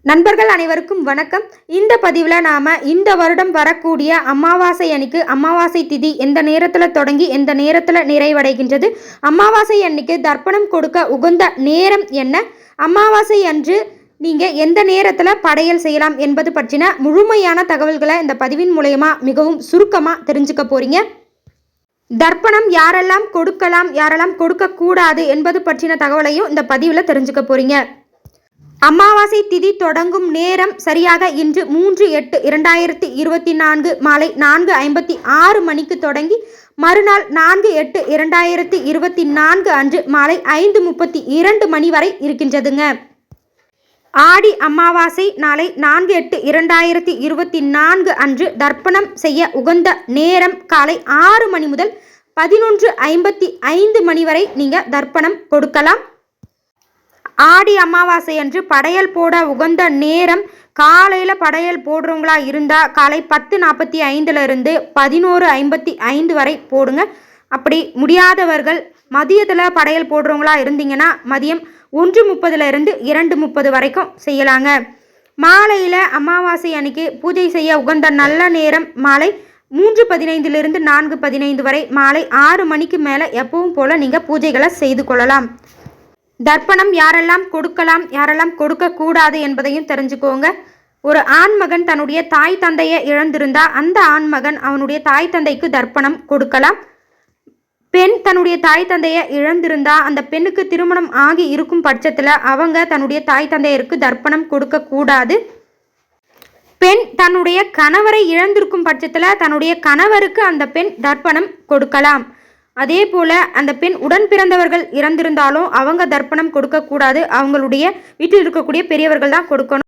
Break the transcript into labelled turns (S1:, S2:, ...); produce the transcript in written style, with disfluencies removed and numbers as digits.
S1: நண்பர்கள் அனைவருக்கும் வணக்கம். இந்த பதிவில் நாம் இந்த வருடம் வரக்கூடிய அமாவாசை அன்னைக்கு அமாவாசை திதி எந்த நேரத்தில் தொடங்கி எந்த நேரத்தில் நிறைவடைகின்றது, அமாவாசை அன்னைக்கு தர்ப்பணம் கொடுக்க உகந்த நேரம் என்ன, அமாவாசை அன்று நீங்கள் எந்த நேரத்தில் படையல் செய்யலாம் என்பது பற்றின முழுமையான தகவல்களை இந்த பதிவின் மூலயமா மிகவும் சுருக்கமாக தெரிஞ்சுக்க போகிறீங்க. தர்ப்பணம் யாரெல்லாம் கொடுக்கலாம் யாரெல்லாம் கொடுக்கக்கூடாது என்பது பற்றின தகவலையும் இந்த பதிவில் தெரிஞ்சுக்க போகிறீங்க. அமாவாசை திதி தொடங்கும் நேரம் சரியாக இன்று 3/8/2024 மாலை 4:56 மணிக்கு தொடங்கி மறுநாள் 4/8/2024 அன்று மாலை 5:32 மணி வரை இருக்கின்றதுங்க. ஆடி அமாவாசை நாளை 4/8/2024 அன்று தர்ப்பணம் செய்ய உகந்த நேரம் காலை 6 மணி முதல் 11:55 மணி வரை நீங்கள் தர்ப்பணம் கொடுக்கலாம். ஆடி அமாவாசை அன்று படையல் போட உகந்த நேரம் காலையில் படையல் போடுறவங்களா இருந்தால் காலை 10:45 இருந்து 11:55 வரை போடுங்க. அப்படி முடியாதவர்கள் மதியத்தில் படையல் போடுறவங்களா இருந்தீங்கன்னா மதியம் 1:30 இருந்து 2:30 வரைக்கும் செய்யலாங்க. மாலையில் அமாவாசை அன்னைக்கு பூஜை செய்ய உகந்த நல்ல நேரம் மாலை 3:15 இருந்து 4:15 வரை. மாலை 6 மணிக்கு மேலே எப்பவும் போல் நீங்கள் பூஜைகளை செய்து கொள்ளலாம். தர்ப்பணம் யாரெல்லாம் கொடுக்கலாம் யாரெல்லாம் கொடுக்கக்கூடாது என்பதையும் தெரிஞ்சுக்கோங்க. ஒரு ஆண்மகன் தன்னுடைய தாய் தந்தையை இழந்திருந்தால் அந்த ஆண்மகன் அவனுடைய தாய் தந்தைக்கு தர்ப்பணம் கொடுக்கலாம். பெண் தன்னுடைய தாய் தந்தையை இழந்திருந்தால் அந்த பெண்ணுக்கு திருமணம் ஆகி இருக்கும் பட்சத்தில் அவங்க தன்னுடைய தாய் தந்தையருக்கு தர்ப்பணம் கொடுக்கக்கூடாது. பெண் தன்னுடைய கணவரை இழந்திருக்கும் பட்சத்தில் தன்னுடைய கணவருக்கு அந்த பெண் தர்ப்பணம் கொடுக்கலாம். அதே போல் அந்த பெண் உடன் பிறந்தவர்கள் இறந்திருந்தாலும் அவங்க தர்ப்பணம் கொடுக்கக்கூடாது. அவங்களுடைய வீட்டில் இருக்கக்கூடிய பெரியவர்கள் தான் கொடுக்கணும்.